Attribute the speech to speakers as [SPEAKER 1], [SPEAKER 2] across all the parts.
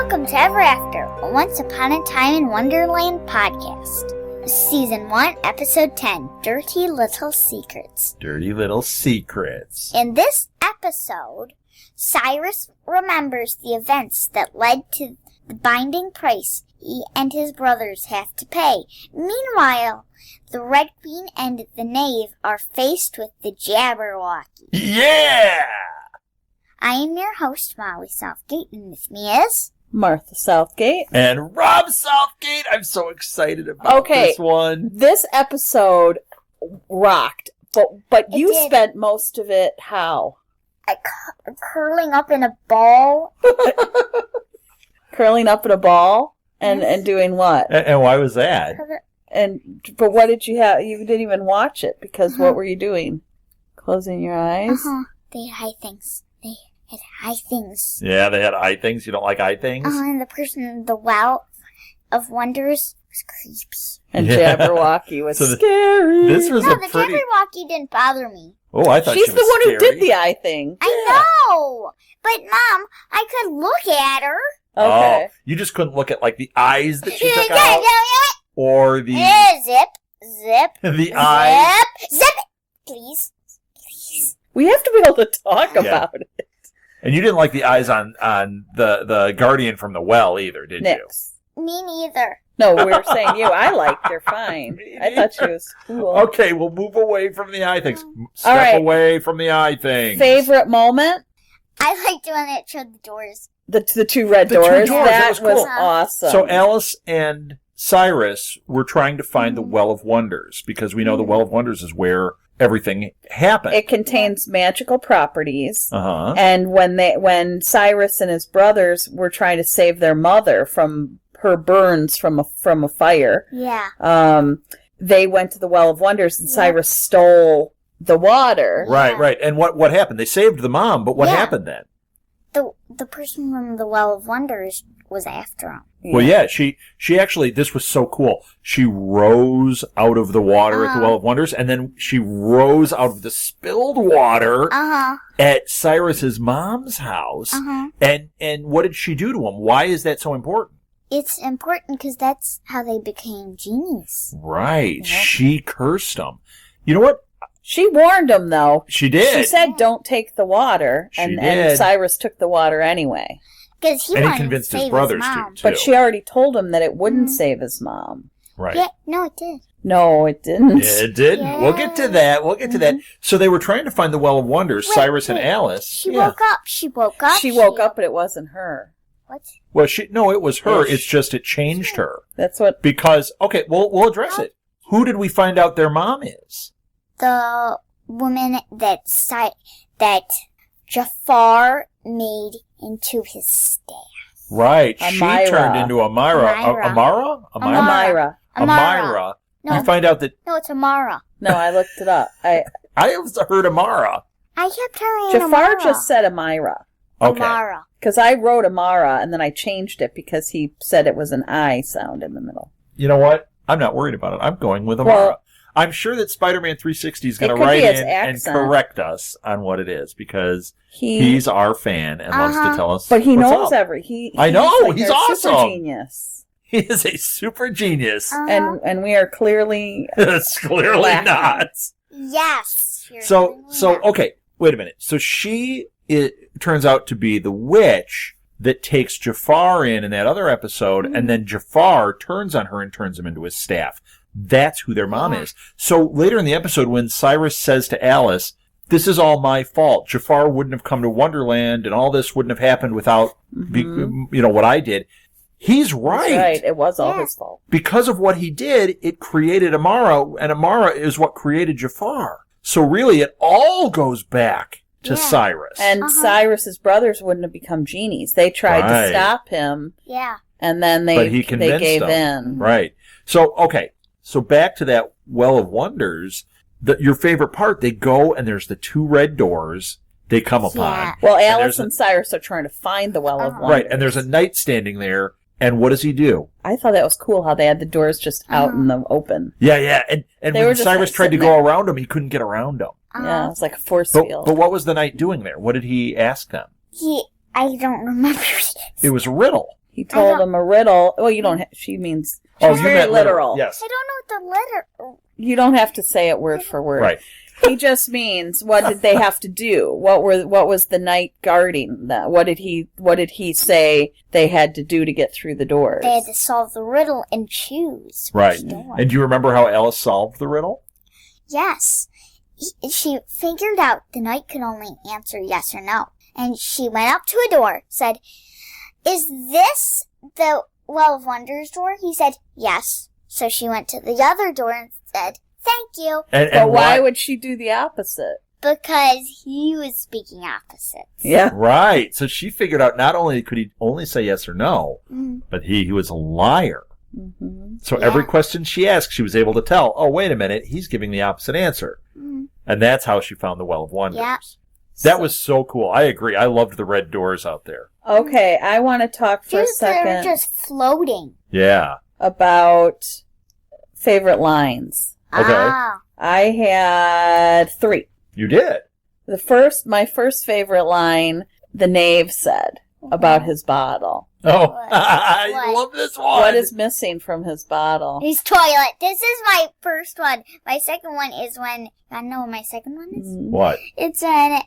[SPEAKER 1] Welcome to Ever After, a Once Upon a Time in Wonderland podcast. Season 1, Episode 10, Dirty Little Secrets.
[SPEAKER 2] Dirty Little Secrets.
[SPEAKER 1] In this episode, Cyrus remembers the events that led to the binding price he and his brothers have to pay. Meanwhile, the Red Queen and the Knave are faced with the Jabberwocky.
[SPEAKER 2] Yeah!
[SPEAKER 1] I am your host, Molly Southgate, and with me is...
[SPEAKER 3] Martha Southgate.
[SPEAKER 2] And Rob Southgate. I'm so excited about this one.
[SPEAKER 3] This episode rocked, but you spent most of it how?
[SPEAKER 1] Curling up in a ball.
[SPEAKER 3] Curling up in a ball? And doing what?
[SPEAKER 2] And why was that?
[SPEAKER 3] But what did you have? You didn't even watch it because what were you doing? Closing your eyes?
[SPEAKER 1] They had eye things. They had eye things.
[SPEAKER 2] Yeah, they had eye things. You don't like eye things?
[SPEAKER 1] And the person in the Well of Wonders was creepy.
[SPEAKER 3] And Jabberwocky was scary.
[SPEAKER 2] This was
[SPEAKER 1] the Jabberwocky didn't bother me.
[SPEAKER 2] Oh, I thought
[SPEAKER 3] she's
[SPEAKER 2] she was
[SPEAKER 3] the one
[SPEAKER 2] scary.
[SPEAKER 3] who did the eye thing.
[SPEAKER 1] I know! But, Mom, I could look at her.
[SPEAKER 3] Okay.
[SPEAKER 2] Oh, you just couldn't look at, like, the eyes that she took out? Or the...
[SPEAKER 1] Zip.
[SPEAKER 2] the eyes.
[SPEAKER 1] Zip it! Please.
[SPEAKER 3] We have to be able to talk about it.
[SPEAKER 2] And you didn't like the eyes on the Guardian from the Well either, did
[SPEAKER 3] Nix.
[SPEAKER 2] you?
[SPEAKER 1] Me neither.
[SPEAKER 3] No, we were saying you. I liked her fine. I thought she was cool.
[SPEAKER 2] Okay, we'll move away from the eye things. Step
[SPEAKER 3] All right.
[SPEAKER 2] away from the eye things.
[SPEAKER 3] Favorite moment?
[SPEAKER 1] I liked when it showed the doors.
[SPEAKER 3] The two red
[SPEAKER 2] The two
[SPEAKER 3] doors.
[SPEAKER 2] doors,
[SPEAKER 3] That
[SPEAKER 2] that was cool.
[SPEAKER 3] awesome.
[SPEAKER 2] So Alice and Cyrus were trying to find the Well of Wonders because we know the Well of Wonders is where everything happened.
[SPEAKER 3] It contains magical properties.
[SPEAKER 2] Uh-huh.
[SPEAKER 3] And when Cyrus and his brothers were trying to save their mother from her burns from a fire, they went to the Well of Wonders and Cyrus stole the water.
[SPEAKER 2] Right. And what happened? They saved the mom, but what happened then?
[SPEAKER 1] The person from the Well of Wonders was after him.
[SPEAKER 2] Well, yeah, she actually, this was so cool. She rose out of the water at the Well of Wonders, and then she rose out of the spilled water at Cyrus's mom's house. And what did she do to him? Why is that so important?
[SPEAKER 1] It's important because that's how they became genies.
[SPEAKER 2] Right. She cursed them. You know what?
[SPEAKER 3] She warned him, though.
[SPEAKER 2] She did.
[SPEAKER 3] She said, don't take the water.
[SPEAKER 2] She
[SPEAKER 3] and
[SPEAKER 2] did.
[SPEAKER 3] Cyrus took the water anyway.
[SPEAKER 1] Because he
[SPEAKER 2] convinced his brothers to, too.
[SPEAKER 3] But she already told him that it wouldn't save his mom.
[SPEAKER 2] Right.
[SPEAKER 1] Yeah, no, it did.
[SPEAKER 3] No, it didn't.
[SPEAKER 2] It didn't. Yeah. We'll get to that. So they were trying to find the Well of Wonders, Cyrus and Alice.
[SPEAKER 1] She woke up. She woke up,
[SPEAKER 3] but it wasn't her.
[SPEAKER 1] What?
[SPEAKER 2] Well, it was her. It's just it changed her.
[SPEAKER 3] That's what...
[SPEAKER 2] Because, okay, we'll address it. Who did we find out their mom is?
[SPEAKER 1] The woman that Jafar made into his staff.
[SPEAKER 2] Right.
[SPEAKER 3] Amira.
[SPEAKER 2] She turned into Amira. Amira.
[SPEAKER 1] No.
[SPEAKER 2] You find out that...
[SPEAKER 1] No, it's Amara.
[SPEAKER 3] No, I looked it up. I
[SPEAKER 2] heard Amara.
[SPEAKER 1] I kept hearing
[SPEAKER 3] Jafar
[SPEAKER 1] Amara.
[SPEAKER 3] just said Amira.
[SPEAKER 2] Okay.
[SPEAKER 1] Amara.
[SPEAKER 3] Because I wrote Amara, and then I changed it because he said it was an I sound in the middle.
[SPEAKER 2] You know what? I'm not worried about it. I'm going with Amara. Well, I'm sure that Spider-Man 360 is going to write in and correct us on what it is because he's our fan and loves to tell us.
[SPEAKER 3] But he knows
[SPEAKER 2] up.
[SPEAKER 3] I
[SPEAKER 2] know he's awesome.
[SPEAKER 3] Super genius.
[SPEAKER 2] He is a super genius,
[SPEAKER 3] and we are clearly
[SPEAKER 2] clearly not.
[SPEAKER 1] Yes.
[SPEAKER 2] So okay. Wait a minute. So it turns out to be the witch that takes Jafar in that other episode, and then Jafar turns on her and turns him into his staff. That's who their mom is. So later in the episode, when Cyrus says to Alice, this is all my fault. Jafar wouldn't have come to Wonderland and all this wouldn't have happened without, what I did. He's right.
[SPEAKER 3] That's right. It was all his fault.
[SPEAKER 2] Because of what he did, it created Amara, and Amara is what created Jafar. So really, it all goes back to Cyrus.
[SPEAKER 3] And Cyrus's brothers wouldn't have become genies. They tried to stop him.
[SPEAKER 1] Yeah.
[SPEAKER 3] And then
[SPEAKER 2] but he convinced
[SPEAKER 3] they gave
[SPEAKER 2] them.
[SPEAKER 3] in.
[SPEAKER 2] Right. So, okay. So back to that Well of Wonders, your favorite part, they go and there's the two red doors they come upon.
[SPEAKER 3] Well, Alice and Cyrus are trying to find the Well of Wonders.
[SPEAKER 2] Right, and there's a knight standing there, and what does he do?
[SPEAKER 3] I thought that was cool how they had the doors just out in the open.
[SPEAKER 2] Yeah, and when Cyrus tried to go around him, he couldn't get around him.
[SPEAKER 3] Yeah, it was like a force field.
[SPEAKER 2] But what was the knight doing there? What did he ask them?
[SPEAKER 1] I don't remember.
[SPEAKER 2] It was a riddle.
[SPEAKER 3] He told him a riddle. Well, you don't. She means she's very literal.
[SPEAKER 2] Yes.
[SPEAKER 1] I don't know what the letter.
[SPEAKER 3] You don't have to say it word for word.
[SPEAKER 2] Right.
[SPEAKER 3] He just means what did they have to do? What was the knight guarding that? What did he say they had to do to get through the doors?
[SPEAKER 1] They had to solve the riddle and choose.
[SPEAKER 2] Right. And do you remember how Alice solved the riddle?
[SPEAKER 1] Yes. She figured out the knight could only answer yes or no. And she went up to a door, said, "Is this the Well of Wonders door?" He said, "Yes." So she went to the other door and said, "Thank you."
[SPEAKER 3] But why would she do the opposite?
[SPEAKER 1] Because he was speaking opposites.
[SPEAKER 3] Yeah.
[SPEAKER 2] Right. So she figured out not only could he only say yes or no, but he was a liar.
[SPEAKER 3] Mm-hmm.
[SPEAKER 2] So every question she asked, she was able to tell, oh, wait a minute, he's giving the opposite answer. And that's how she found the Well of Wonders.
[SPEAKER 1] Yeah.
[SPEAKER 2] That was so cool. I agree. I loved the red doors out there.
[SPEAKER 3] Okay, I want to talk for a second.
[SPEAKER 1] They were just floating.
[SPEAKER 2] Yeah.
[SPEAKER 3] About favorite lines.
[SPEAKER 2] Okay.
[SPEAKER 1] Ah.
[SPEAKER 3] I had 3.
[SPEAKER 2] You did.
[SPEAKER 3] My first favorite line, the knave said about his bottle.
[SPEAKER 2] Oh,
[SPEAKER 1] What?
[SPEAKER 2] I love this one.
[SPEAKER 3] What is missing from his bottle?
[SPEAKER 1] His toilet. This is my first one. My second one is when... I know what my second one is?
[SPEAKER 2] What?
[SPEAKER 1] It's when...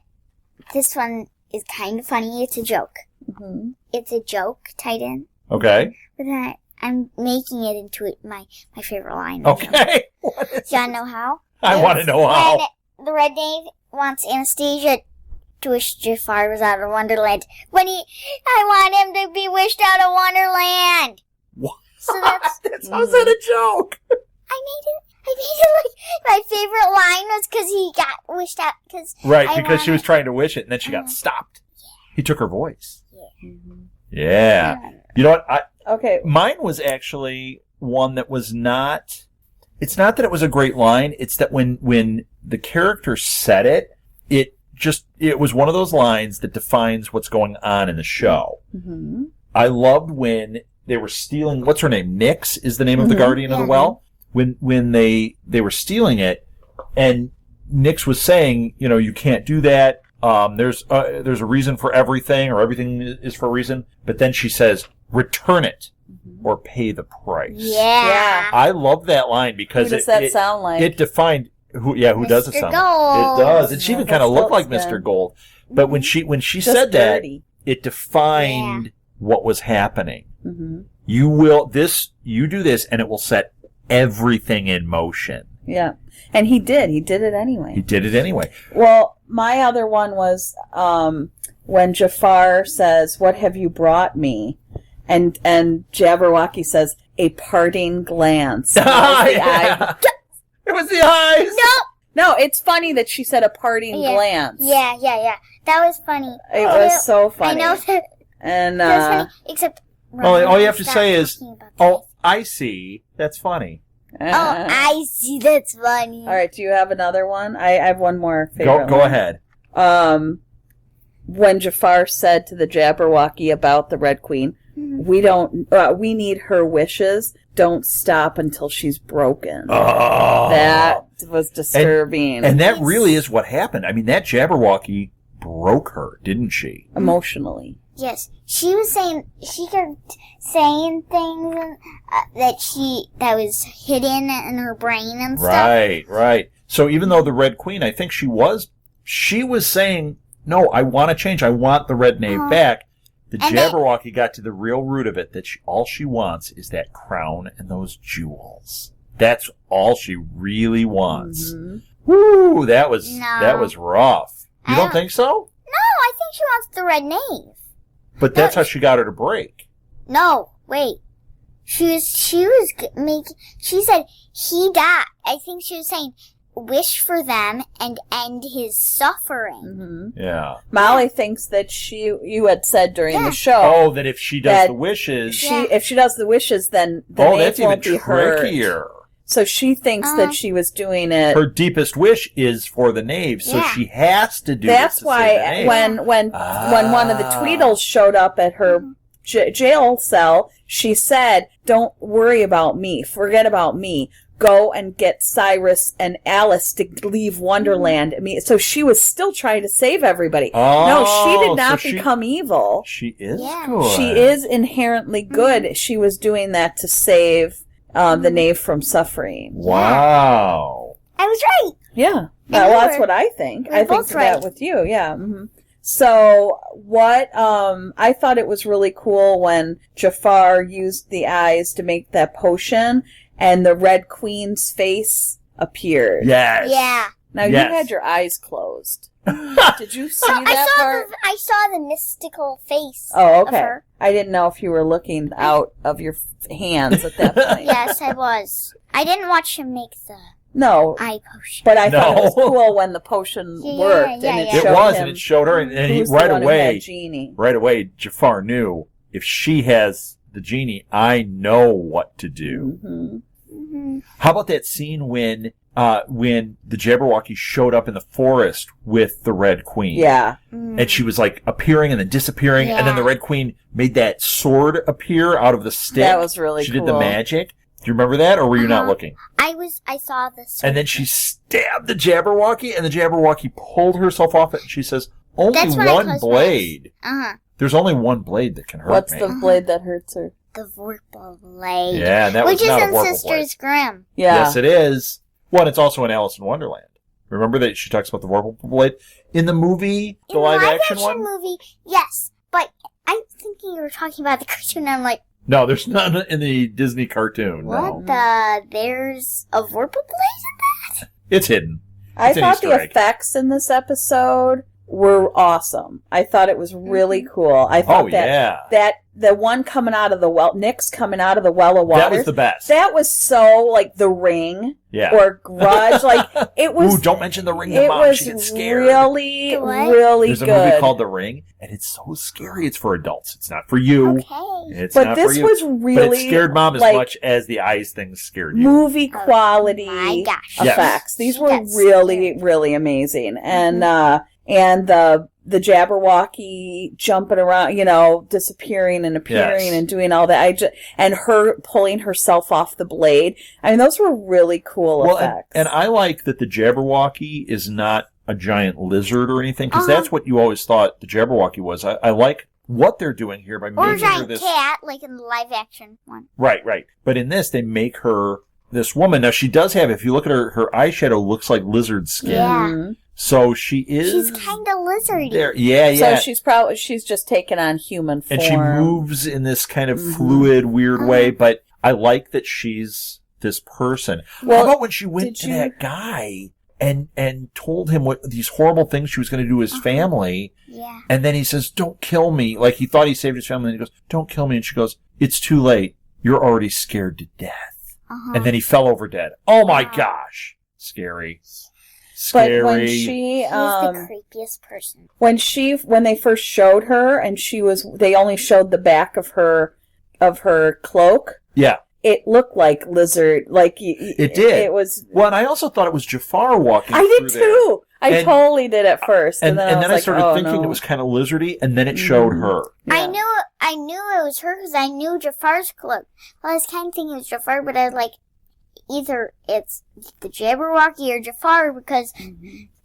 [SPEAKER 1] This one is kind of funny. It's a joke.
[SPEAKER 3] Mm-hmm.
[SPEAKER 1] It's a joke tied in.
[SPEAKER 2] Okay.
[SPEAKER 1] But then I'm making it into my favorite line.
[SPEAKER 2] Okay.
[SPEAKER 1] Do you want to know how?
[SPEAKER 2] I want to know how.
[SPEAKER 1] When the red knave wants Anastasia to wish Jafar was out of Wonderland. I want him to be wished out of Wonderland.
[SPEAKER 2] What?
[SPEAKER 1] So that's
[SPEAKER 2] How's that a joke?
[SPEAKER 1] I made it like my favorite line was because he got wished out.
[SPEAKER 2] Because she was trying to wish it, and then she got stopped. Yeah. He took her voice.
[SPEAKER 1] Yeah.
[SPEAKER 2] Yeah. You know what?
[SPEAKER 3] Okay.
[SPEAKER 2] Mine was actually one that was not... It's not that it was a great line. It's that when the character said it, it was one of those lines that defines what's going on in the show.
[SPEAKER 3] Mm-hmm.
[SPEAKER 2] I loved when they were stealing... What's her name? Nyx is the name of the guardian of the well. When they were stealing it, and Nyx was saying, you can't do that. There's a reason for everything, or everything is for a reason. But then she says, return it or pay the price.
[SPEAKER 1] Yeah.
[SPEAKER 2] I love that line because
[SPEAKER 3] who does that sound like?
[SPEAKER 2] It defined who does it sound
[SPEAKER 1] Gold.
[SPEAKER 2] like? It does. And she even kind of looked like Mr. Gold. But when she said
[SPEAKER 3] dirty.
[SPEAKER 2] that, it defined what was happening.
[SPEAKER 3] Mm-hmm.
[SPEAKER 2] You do this and it will set everything in motion.
[SPEAKER 3] Yeah. And he did. He did it anyway.
[SPEAKER 2] He did it anyway.
[SPEAKER 3] Well, my other one was when Jafar says, "What have you brought me?" And Jabberwocky says, "A parting glance." It was the eyes. No, it's funny that she said a parting glance.
[SPEAKER 1] Yeah. That was funny.
[SPEAKER 3] It was so funny.
[SPEAKER 1] I know that.
[SPEAKER 3] And
[SPEAKER 1] that was funny, except...
[SPEAKER 2] all you have to say is, "Oh, I see. That's funny."
[SPEAKER 1] I see. That's funny.
[SPEAKER 3] All right. Do you have another one? I have one more favorite.
[SPEAKER 2] Go ahead.
[SPEAKER 3] When Jafar said to the Jabberwocky about the Red Queen, we need her wishes. Don't stop until she's broken.
[SPEAKER 2] Oh.
[SPEAKER 3] That was disturbing.
[SPEAKER 2] And that really is what happened. I mean, that Jabberwocky broke her, didn't she?
[SPEAKER 3] Emotionally.
[SPEAKER 1] Yes. She was saying, she kept saying things that was hidden in her brain and stuff.
[SPEAKER 2] Right. So even though the Red Queen, I think she was saying, no, I want to change. I want the Red Knave back. The Jabberwocky got to the real root of it, that all she wants is that crown and those jewels. That's all she really wants. Mm-hmm. Woo, that was rough. You don't think so?
[SPEAKER 1] No, I think she wants the Red Knave.
[SPEAKER 2] But that's how she got her to break.
[SPEAKER 1] No, wait. She said he died. I think she was saying wish for them and end his suffering.
[SPEAKER 3] Mm-hmm.
[SPEAKER 2] Yeah.
[SPEAKER 3] Molly thinks that you had said during the show.
[SPEAKER 2] Oh, that if she does the wishes.
[SPEAKER 3] If she does the wishes, then the knave won't be
[SPEAKER 2] trickier.
[SPEAKER 3] Hurt. So she thinks that she was doing it.
[SPEAKER 2] Her deepest wish is for the knave, so she has to do
[SPEAKER 3] That's
[SPEAKER 2] this.
[SPEAKER 3] That's why when one of the Tweedles showed up at her jail cell, she said, "Don't worry about me. Forget about me. go and get Cyrus and Alice to leave Wonderland. I mean, so she was still trying to save everybody.
[SPEAKER 2] Oh,
[SPEAKER 3] no, she did not become evil.
[SPEAKER 2] She is good.
[SPEAKER 3] She is inherently good. She was doing that to save the knave from suffering.
[SPEAKER 2] Wow.
[SPEAKER 1] I was right.
[SPEAKER 3] Yeah. Well, that's what I think. I think that with you. Yeah. Mm-hmm. So I thought it was really cool when Jafar used the eyes to make that potion and the Red Queen's face appeared.
[SPEAKER 2] Yes.
[SPEAKER 1] Yeah.
[SPEAKER 3] Now you had your eyes closed. Did you see that part?
[SPEAKER 1] I saw the mystical face.
[SPEAKER 3] Oh, okay.
[SPEAKER 1] Of her.
[SPEAKER 3] I didn't know if you were looking out of your hands at that point.
[SPEAKER 1] Yes, I was. I didn't watch him make the eye potion.
[SPEAKER 3] But I thought it was cool when the potion worked and it showed him.
[SPEAKER 2] And it showed her, and he right away, Jafar knew if she has the genie, I know what to do.
[SPEAKER 3] Mm-hmm.
[SPEAKER 1] Mm-hmm.
[SPEAKER 2] How about that scene when the Jabberwocky showed up in the forest with the Red Queen?
[SPEAKER 3] Yeah.
[SPEAKER 2] And she was like appearing and then disappearing, and then the Red Queen made that sword appear out of the stick.
[SPEAKER 3] That was really cool.
[SPEAKER 2] She did the magic. Do you remember that, or were you not looking?
[SPEAKER 1] I saw this.
[SPEAKER 2] And then she stabbed the Jabberwocky, and the Jabberwocky pulled herself off it, and she says, only one blade. There's only one blade that can hurt me.
[SPEAKER 3] What's the blade that hurts her?
[SPEAKER 1] The Vorpal blade.
[SPEAKER 2] Yeah, that was not a Vorpal blade. Which is in
[SPEAKER 1] Sisters Grimm.
[SPEAKER 3] Yeah.
[SPEAKER 2] Yes, it is. Well, it's also in Alice in Wonderland. Remember that she talks about the Vorpal blade? In the movie, the live-action one?
[SPEAKER 1] In the live-action movie, yes. But I'm thinking you were talking about the cartoon, and I'm like...
[SPEAKER 2] No, there's none in the Disney cartoon.
[SPEAKER 1] What there's a Vorpal blade in that?
[SPEAKER 2] It's hidden.
[SPEAKER 3] I thought the effects in this episode were awesome. I thought it was really cool. I thought that the one coming out of the well, Nick's coming out of the well of water.
[SPEAKER 2] That was the best.
[SPEAKER 3] That was so like The Ring or Grudge. Like it was.
[SPEAKER 2] Ooh, don't mention The Ring to Mom. She gets scared.
[SPEAKER 3] Really, really
[SPEAKER 2] There's
[SPEAKER 3] good.
[SPEAKER 2] There's a movie called The Ring, and it's so scary. It's for adults. It's not for you.
[SPEAKER 1] Okay.
[SPEAKER 2] It's
[SPEAKER 3] but
[SPEAKER 2] not
[SPEAKER 3] this
[SPEAKER 2] for you.
[SPEAKER 3] was really
[SPEAKER 2] But it scared Mom as much as the eyes thing scared you.
[SPEAKER 3] Movie quality
[SPEAKER 1] effects.
[SPEAKER 2] Yes.
[SPEAKER 3] These were really, really amazing, and the Jabberwocky jumping around, disappearing and appearing and doing all that. And her pulling herself off the blade. I mean, those were really cool effects.
[SPEAKER 2] And I like that the Jabberwocky is not a giant lizard or anything, because that's what you always thought the Jabberwocky was. I like what they're doing here by making her this...
[SPEAKER 1] Or a giant cat, like in the live-action one.
[SPEAKER 2] Right. But in this, they make her this woman. Now, she does have, if you look at her eyeshadow looks like lizard skin.
[SPEAKER 1] Yeah.
[SPEAKER 3] Mm-hmm.
[SPEAKER 2] So she is...
[SPEAKER 1] She's kind of lizardy.
[SPEAKER 2] There. Yeah.
[SPEAKER 3] So she's just taken on human form.
[SPEAKER 2] And she moves in this kind of fluid, weird way, but I like that she's this person. Well, how about when she went to that guy and told him what these horrible things she was going to do to his family?
[SPEAKER 1] Yeah.
[SPEAKER 2] And then he says, don't kill me. Like, he thought he saved his family, and he goes, don't kill me. And she goes, it's too late. You're already scared to death. And then he fell over dead. Oh, my gosh. Scary.
[SPEAKER 3] But when she's
[SPEAKER 1] the creepiest person.
[SPEAKER 3] When they first showed her and they only showed the back of her cloak.
[SPEAKER 2] Yeah.
[SPEAKER 3] It looked like lizard,
[SPEAKER 2] it did.
[SPEAKER 3] It was.
[SPEAKER 2] Well, and I also thought it was Jafar walking.
[SPEAKER 3] I did too. I totally did at first,
[SPEAKER 2] and then I started thinking it was kind of lizardy, and then it showed her.
[SPEAKER 1] Yeah. I knew it was her because I knew Jafar's cloak. Well, I was kind of thinking it was Jafar, but I was like, either it's the Jabberwocky or Jafar, because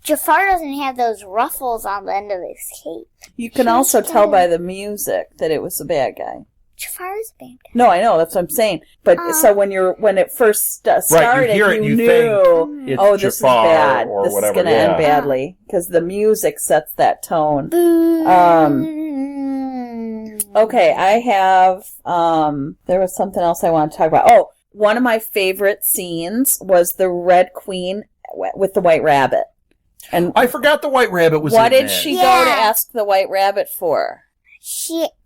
[SPEAKER 1] Jafar doesn't have those ruffles on the end of his cape.
[SPEAKER 3] You can also tell by the music that it was the bad guy.
[SPEAKER 1] Jafar is a bad guy.
[SPEAKER 3] No, I know, that's what I'm saying. But so when it first started, you knew,
[SPEAKER 2] think
[SPEAKER 3] this
[SPEAKER 2] Jafar
[SPEAKER 3] is bad.
[SPEAKER 2] Or
[SPEAKER 3] this
[SPEAKER 2] whatever,
[SPEAKER 3] is going to end badly because the music sets that tone. Okay, I have. There was something else I wanted to talk about. Oh, one of my favorite scenes was the Red Queen with the White Rabbit. And
[SPEAKER 2] I forgot the White Rabbit was.
[SPEAKER 3] What did she go to ask the White Rabbit for?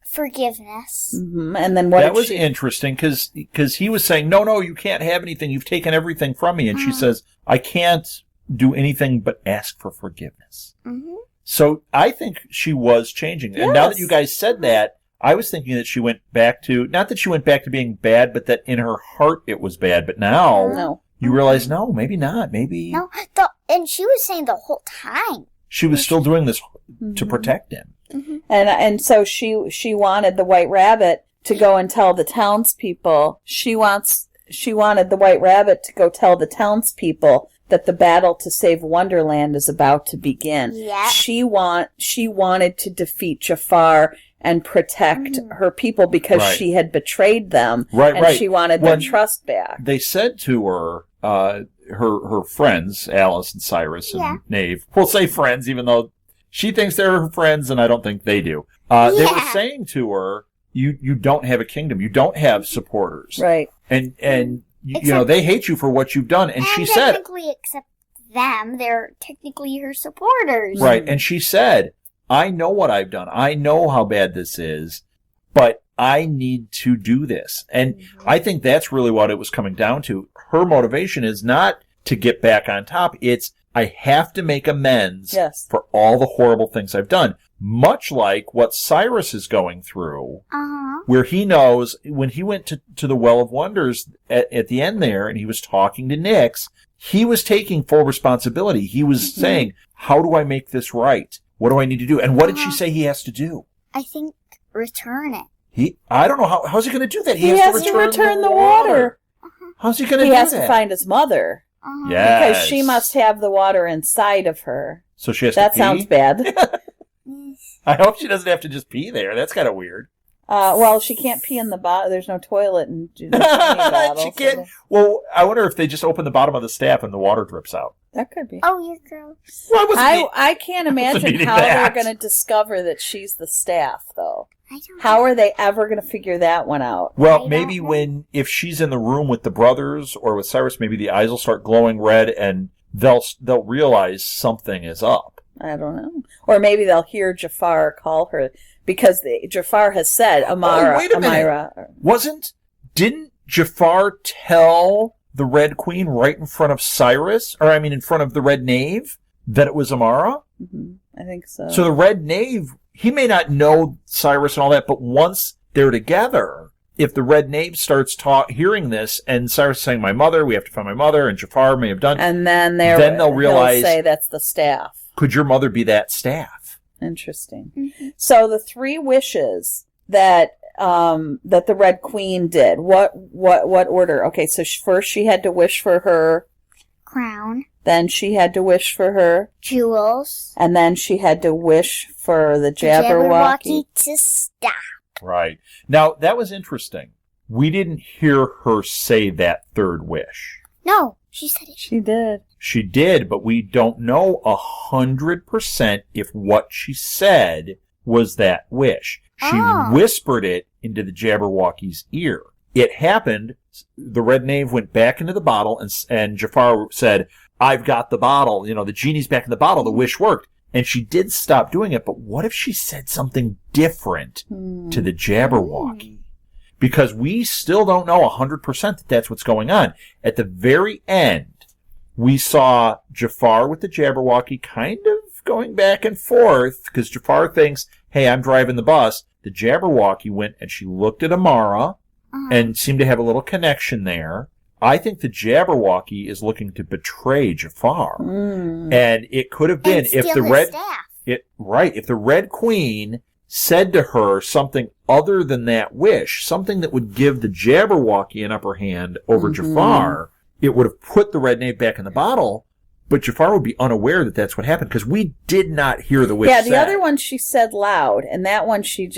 [SPEAKER 1] Forgiveness.
[SPEAKER 3] Mm-hmm. And then what?
[SPEAKER 2] That was interesting because he was saying, no, you can't have anything. You've taken everything from me, and she says, I can't do anything but ask for forgiveness. Mm-hmm. So I think she was changing. Yes. And now that you guys said that, I was thinking that she went back to, not that she went back to being bad, but that in her heart it was bad. But now you realize, no, maybe not. Maybe.
[SPEAKER 1] No, and she was saying the whole time.
[SPEAKER 2] She was still doing this to protect him.
[SPEAKER 3] Mm-hmm. And so she wanted the White Rabbit to go and tell the townspeople she wants the White Rabbit to go tell the townspeople that the battle to save Wonderland is about to begin.
[SPEAKER 1] Yeah.
[SPEAKER 3] She wanted to defeat Jafar and protect her people because she had betrayed them.
[SPEAKER 2] Right.
[SPEAKER 3] She wanted their trust back.
[SPEAKER 2] They said to her, her friends, Alice and Cyrus and Knave, we'll say friends, even though she thinks they're her friends and I don't think they do. They were saying to her, you don't have a kingdom. You don't have supporters.
[SPEAKER 3] Right.
[SPEAKER 2] And you know, they hate you for what you've done. And she said,
[SPEAKER 1] technically, except them, they're technically her supporters.
[SPEAKER 2] Right. And she said, I know what I've done. I know how bad this is, but I need to do this. And I think that's really what it was coming down to. Her motivation is not to get back on top. It's, I have to make amends for all the horrible things I've done. Much like what Cyrus is going through, where he knows when he went to the Well of Wonders at the end there and he was talking to Nyx, he was taking full responsibility. He was saying, how do I make this right? What do I need to do? And what did she say he has to do?
[SPEAKER 1] I think return it.
[SPEAKER 2] I don't know. How's he going to do that?
[SPEAKER 3] He has to return the water.
[SPEAKER 2] How's he going to do that?
[SPEAKER 3] He has to find his mother.
[SPEAKER 2] Yes.
[SPEAKER 3] Because she must have the water inside of her.
[SPEAKER 2] So she has
[SPEAKER 3] that
[SPEAKER 2] to pee?
[SPEAKER 3] That sounds bad.
[SPEAKER 2] I hope she doesn't have to just pee there. That's kind of weird.
[SPEAKER 3] Well, she can't pee in the bottle. There's no toilet in the bottle.
[SPEAKER 2] She can't. Well, I wonder if they just open the bottom of the staff and the water drips out.
[SPEAKER 3] That could be.
[SPEAKER 1] Oh, you're gross.
[SPEAKER 2] Well,
[SPEAKER 3] I can't imagine how they're going to discover that she's the staff, though. How are they ever going to figure that one out?
[SPEAKER 2] Well, maybe if she's in the room with the brothers or with Cyrus, maybe the eyes will start glowing red and they'll realize something is up.
[SPEAKER 3] I don't know. Or maybe they'll hear Jafar call her because Jafar has said, Amara.
[SPEAKER 2] Wait a minute. Didn't Jafar tell the Red Queen right in front of Cyrus, in front of the Red Knave, that it was Amara?
[SPEAKER 3] Mm-hmm. I think so.
[SPEAKER 2] So the Red Knave, he may not know Cyrus and all that, but once they're together, if the Red Knave starts hearing this, and Cyrus is saying, my mother, we have to find my mother, and Jafar may have done,
[SPEAKER 3] and then
[SPEAKER 2] they'll realize,
[SPEAKER 3] he'll say that's the staff.
[SPEAKER 2] Could your mother be that staff?
[SPEAKER 3] Interesting. Mm-hmm. So the 3 wishes that the Red Queen did, what order? Okay, so first she had to wish for her
[SPEAKER 1] crown.
[SPEAKER 3] Then she had to wish for her
[SPEAKER 1] jewels.
[SPEAKER 3] And then she had to wish for the Jabberwocky
[SPEAKER 1] to stop.
[SPEAKER 2] Right. Now, that was interesting. We didn't hear her say that third wish.
[SPEAKER 1] No, she said it.
[SPEAKER 3] She did.
[SPEAKER 2] She did, but we don't know 100% if what she said was that wish. She whispered it into the Jabberwocky's ear. It happened. The Red Knave went back into the bottle, and Jafar said, I've got the bottle. You know, the genie's back in the bottle. The wish worked. And she did stop doing it, but what if she said something different to the Jabberwocky? Because we still don't know 100% that that's what's going on. At the very end, we saw Jafar with the Jabberwocky kind of going back and forth, because Jafar thinks, hey, I'm driving the bus. The Jabberwocky went and she looked at Amara and seemed to have a little connection there. I think the Jabberwocky is looking to betray Jafar. And it could have been if the Red Queen said to her something other than that wish, something that would give the Jabberwocky an upper hand over Jafar, it would have put the Red Knave back in the bottle, but Jafar would be unaware that that's what happened, because we did not hear the wish
[SPEAKER 3] said. Yeah, the
[SPEAKER 2] said.
[SPEAKER 3] other one she said loud, and that one she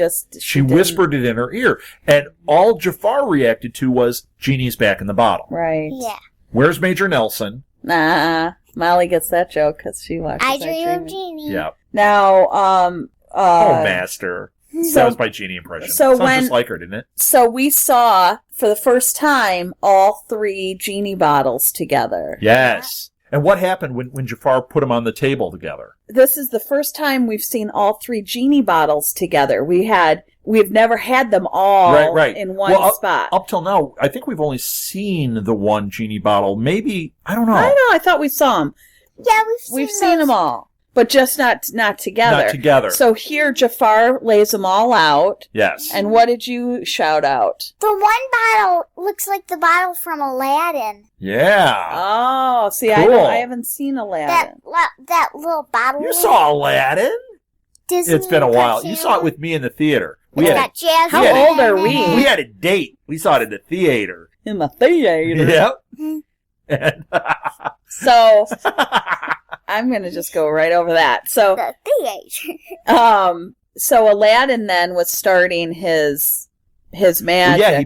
[SPEAKER 2] whispered it in her ear. And all Jafar reacted to was, Genie's back in the bottle.
[SPEAKER 3] Right.
[SPEAKER 1] Yeah.
[SPEAKER 2] Where's Major Nelson?
[SPEAKER 3] Nah, Molly gets that joke because she watches
[SPEAKER 1] I Dream of Genie.
[SPEAKER 2] Yeah.
[SPEAKER 3] Now,
[SPEAKER 2] Master. That was my Genie impression. Sounds just like her, didn't it?
[SPEAKER 3] So we saw, for the first time, all 3 Genie bottles together.
[SPEAKER 2] Yes. And what happened when Jafar put them on the table together?
[SPEAKER 3] This is the first time we've seen all 3 Genie bottles together. We've never had them all in one spot.
[SPEAKER 2] Up till now, I think we've only seen the one Genie bottle. Maybe, I don't know.
[SPEAKER 3] I thought we saw them.
[SPEAKER 1] Yeah, we've
[SPEAKER 3] seen them all. But just not together.
[SPEAKER 2] Not together.
[SPEAKER 3] So here Jafar lays them all out.
[SPEAKER 2] Yes.
[SPEAKER 3] And what did you shout out?
[SPEAKER 1] The one bottle looks like the bottle from Aladdin.
[SPEAKER 2] Yeah.
[SPEAKER 3] Oh, see,
[SPEAKER 2] cool.
[SPEAKER 3] I haven't seen Aladdin.
[SPEAKER 1] That little bottle.
[SPEAKER 2] You saw Aladdin?
[SPEAKER 1] Disney
[SPEAKER 2] it's been a while.
[SPEAKER 1] cartoon.
[SPEAKER 2] You saw it with me in the theater.
[SPEAKER 3] How old are we?
[SPEAKER 2] We had a date. We saw it in the theater.
[SPEAKER 3] in the theater.
[SPEAKER 2] Yep.
[SPEAKER 1] Mm-hmm.
[SPEAKER 3] So I'm going to just go right over that. So
[SPEAKER 1] The theater.
[SPEAKER 3] So Aladdin then was starting his magic.
[SPEAKER 2] Well, yeah,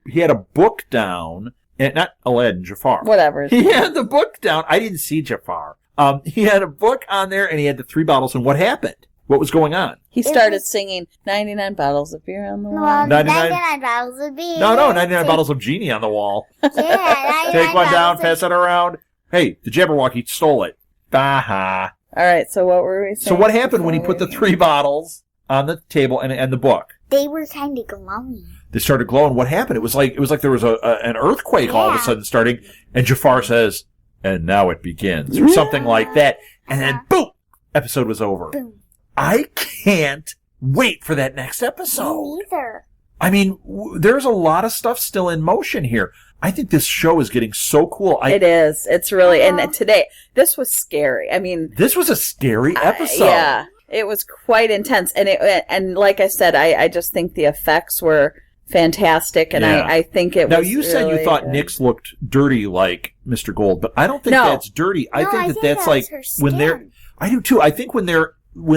[SPEAKER 2] he had a book down, and not Aladdin, Jafar.
[SPEAKER 3] Whatever.
[SPEAKER 2] He had the book down. I didn't see Jafar. He had a book on there, and he had the 3 bottles. And what happened? What was going on?
[SPEAKER 3] He started singing 99 bottles of beer on the wall.
[SPEAKER 1] Well,
[SPEAKER 2] 99
[SPEAKER 1] 99 bottles of beer.
[SPEAKER 2] No, 99 bottles of Genie on the wall.
[SPEAKER 1] Yeah, 99
[SPEAKER 2] Take one down,
[SPEAKER 1] bottles of-
[SPEAKER 2] pass it around. Hey, the Jabberwocky stole it. Baha.
[SPEAKER 3] All right, so what were we saying?
[SPEAKER 2] So what happened when he put the 3 bottles on the table and the book?
[SPEAKER 1] They were kind of glowing.
[SPEAKER 2] They started glowing. What happened? It was like there was an earthquake all of a sudden starting, and Jafar says, "And now it begins," or something like that. And then boom, episode was over.
[SPEAKER 1] Boom.
[SPEAKER 2] I can't wait for that next episode.
[SPEAKER 1] Me neither.
[SPEAKER 2] I mean, there's a lot of stuff still in motion here. I think this show is getting so cool.
[SPEAKER 3] It is. It's really, and today, this was scary. I mean,
[SPEAKER 2] this was a scary episode.
[SPEAKER 3] Yeah, it was quite intense. And like I said, I just think the effects were fantastic, and I think it was.
[SPEAKER 2] Now, you said you thought Nyx looked dirty like Mr. Gold, but I don't think that's dirty. I think that's like when they're. I do too. I think when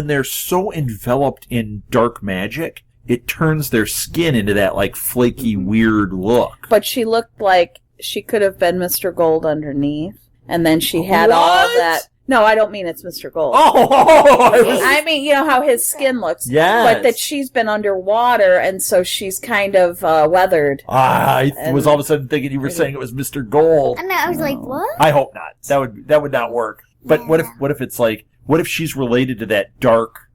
[SPEAKER 2] they're so enveloped in dark magic, it turns their skin into that like flaky, weird look.
[SPEAKER 3] But she looked like she could have been Mr. Gold underneath, and then she had all that. No, I don't mean it's Mr. Gold. I mean, you know how his skin looks.
[SPEAKER 2] Yes.
[SPEAKER 3] But that she's been underwater, and so she's kind of weathered.
[SPEAKER 2] I was all of a sudden thinking you were saying it was Mr. Gold.
[SPEAKER 1] And I was like, what?
[SPEAKER 2] I hope not. That would not work. But what if it's like, what if she's related to that dark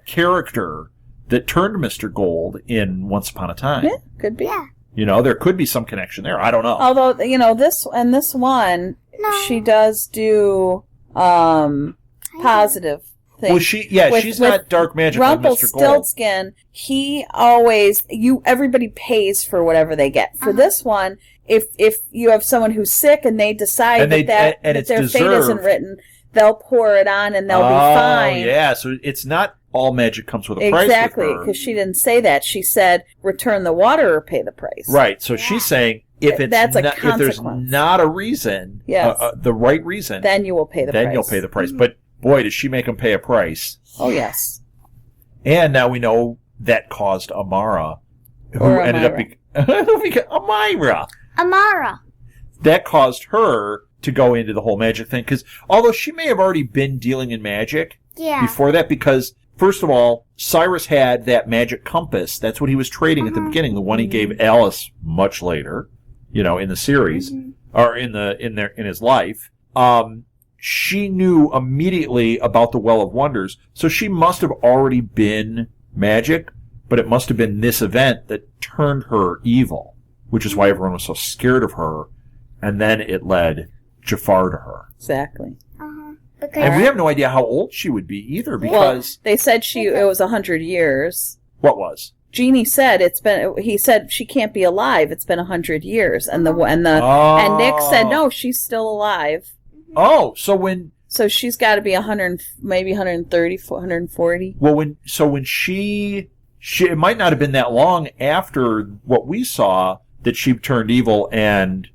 [SPEAKER 2] character that turned Mr. Gold in Once Upon a Time?
[SPEAKER 3] Yeah, could be.
[SPEAKER 1] Yeah.
[SPEAKER 2] You know, there could be some connection there. I don't know.
[SPEAKER 3] Although, you know, this one, she does do positive things.
[SPEAKER 2] Well, she's not dark magic like Mr. Gold.
[SPEAKER 3] Rumpelstiltskin, everybody pays for whatever they get. For this one, if you have someone who's sick and they decide that their fate isn't written, they'll pour it on and they'll be fine.
[SPEAKER 2] Oh, yeah. So it's not all magic comes with a price.
[SPEAKER 3] Exactly, because she didn't say that. She said, return the water or pay the price.
[SPEAKER 2] Right. So she's saying if there's not a reason, the right reason,
[SPEAKER 3] then you will pay the price.
[SPEAKER 2] Then you'll pay the price. But boy, does she make them pay a price.
[SPEAKER 3] Oh, yes.
[SPEAKER 2] And now we know that caused Amara, who ended up
[SPEAKER 1] Amara.
[SPEAKER 2] That caused her to go into the whole magic thing. Because although she may have already been dealing in magic before that, because first of all, Cyrus had that magic compass. That's what he was trading at the beginning. The one he gave Alice much later, in the series or in his life. She knew immediately about the Well of Wonders, so she must have already been magic. But it must have been this event that turned her evil, which is why everyone was so scared of her. And then it led Jafar to her.
[SPEAKER 3] Exactly.
[SPEAKER 2] And we have no idea how old she would be either, because
[SPEAKER 3] they said it was 100 years.
[SPEAKER 2] What was?
[SPEAKER 3] Genie said he said she can't be alive. It's been 100 years, and Nick said no, she's still alive.
[SPEAKER 2] Oh,
[SPEAKER 3] so she's got to be 100, maybe 130, 140.
[SPEAKER 2] Well, when she it might not have been that long after what we saw that she turned evil and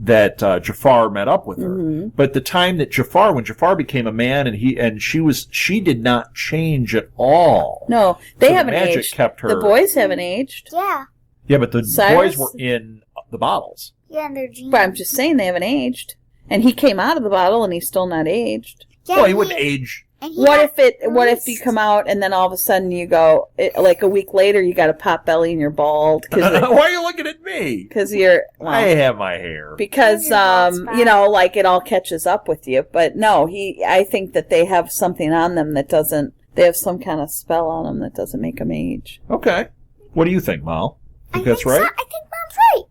[SPEAKER 2] that Jafar met up with her. Mm-hmm. But the time that when Jafar became a man and she did not change at all.
[SPEAKER 3] No, they haven't
[SPEAKER 2] magic
[SPEAKER 3] aged.
[SPEAKER 2] Kept her.
[SPEAKER 3] The boys haven't aged.
[SPEAKER 1] Yeah.
[SPEAKER 2] Yeah, but the boys were in the bottles.
[SPEAKER 1] Yeah, and they're genies.
[SPEAKER 3] But I'm just saying they haven't aged. And he came out of the bottle and he's still not aged.
[SPEAKER 1] Yeah,
[SPEAKER 2] well, he wouldn't age.
[SPEAKER 3] What if you come out and then all of a sudden you go, like a week later, you got a pot belly and you're bald?
[SPEAKER 2] Why are you looking at me?
[SPEAKER 3] Because I
[SPEAKER 2] have my hair.
[SPEAKER 3] Because, like it all catches up with you. But no, I think that they have something on them they have some kind of spell on them that doesn't make them age.
[SPEAKER 2] Okay. What do you think, Mal? Think that's right?
[SPEAKER 1] I think Mom's right.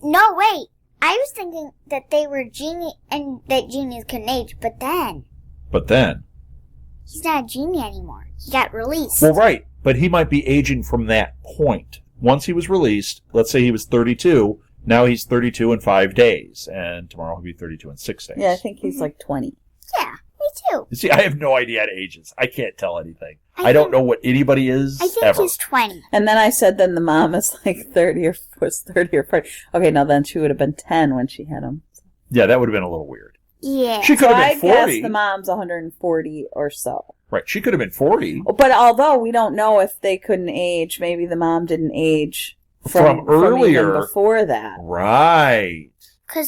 [SPEAKER 1] No, wait. I was thinking that they were genie and that genies couldn't age, but then. He's not a genie anymore. He got released.
[SPEAKER 2] Well, right. But he might be aging from that point. Once he was released, let's say he was 32. Now he's 32 in 5 days. And tomorrow he'll be 32 in 6 days.
[SPEAKER 3] Yeah, I think he's like 20.
[SPEAKER 1] Yeah, me too.
[SPEAKER 2] See, I have no idea at ages. I can't tell anything. I don't know what anybody is.
[SPEAKER 1] I think
[SPEAKER 2] ever.
[SPEAKER 1] he's 20.
[SPEAKER 3] And then I said, then the mom is like 30 or 40. Okay, now then she would have been 10 when she had him.
[SPEAKER 2] Yeah, that would have been a little weird.
[SPEAKER 1] Yeah.
[SPEAKER 2] She could have been 40.
[SPEAKER 3] I guess the mom's 140 or so.
[SPEAKER 2] Right, she could have been 40.
[SPEAKER 3] But although we don't know if they couldn't age, maybe the mom didn't age
[SPEAKER 2] from earlier.
[SPEAKER 3] From even before that.
[SPEAKER 2] Right.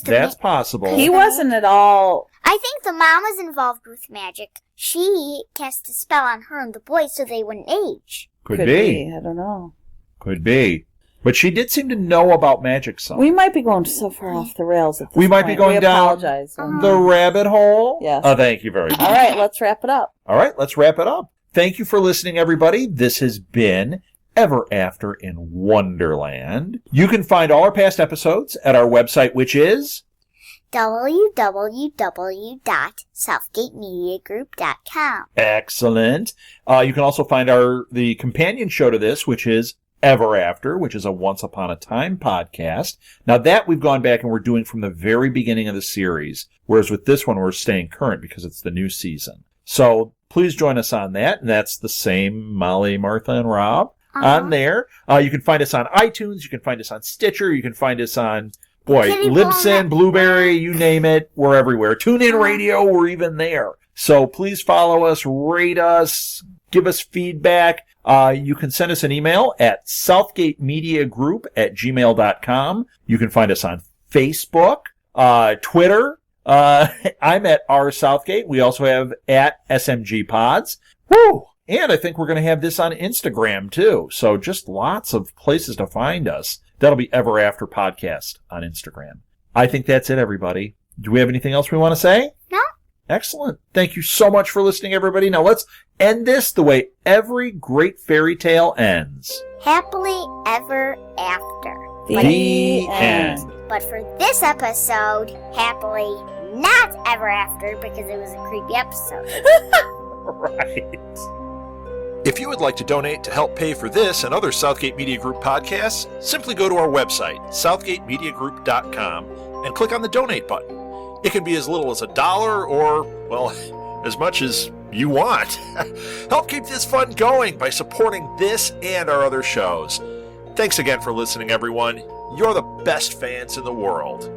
[SPEAKER 2] That's possible.
[SPEAKER 3] He wasn't at all...
[SPEAKER 1] I think the mom was involved with magic. She cast a spell on her and the boys so they wouldn't age.
[SPEAKER 2] Could be.
[SPEAKER 3] I don't know.
[SPEAKER 2] Could be. But she did seem to know about magic some.
[SPEAKER 3] We might be going so far off the rails at this
[SPEAKER 2] We might
[SPEAKER 3] point.
[SPEAKER 2] be going down the rabbit hole.
[SPEAKER 3] Yes.
[SPEAKER 2] Oh, thank you very much.
[SPEAKER 3] All right, let's wrap it up.
[SPEAKER 2] All right, let's wrap it up. Thank you for listening, everybody. This has been Ever After in Wonderland. You can find all our past episodes at our website, which is
[SPEAKER 1] www.southgatemediagroup.com.
[SPEAKER 2] Excellent. You can also find the companion show to this, which is Ever After, which is a Once Upon a Time podcast. Now that we've gone back and we're doing from the very beginning of the series, whereas with this one we're staying current because it's the new season. So please join us on that. And that's the same Molly, Martha, and Rob on there. You can find us on iTunes. You can find us on Stitcher. You can find us on, Libsyn, Blueberry, you name it. We're everywhere. TuneIn Radio, we're even there. So please follow us, rate us, give us feedback. You can send us an email at southgatemediagroup@gmail.com. You can find us on Facebook, Twitter. I'm at rsouthgate. We also have at SMG Pods. Woo! And I think we're going to have this on Instagram, too. So just lots of places to find us. That'll be Ever After Podcast on Instagram. I think that's it, everybody. Do we have anything else we want to say?
[SPEAKER 1] No.
[SPEAKER 2] Excellent. Thank you so much for listening, everybody. Now let's end this the way every great fairy tale ends.
[SPEAKER 1] Happily ever after.
[SPEAKER 3] The end.
[SPEAKER 1] But for this episode, happily not ever after because it was a creepy episode.
[SPEAKER 2] Right. If you would like to donate to help pay for this and other Southgate Media Group podcasts, simply go to our website, southgatemediagroup.com, and click on the donate button. It can be as little as $1 or, well, as much as you want. Help keep this fun going by supporting this and our other shows. Thanks again for listening, everyone. You're the best fans in the world.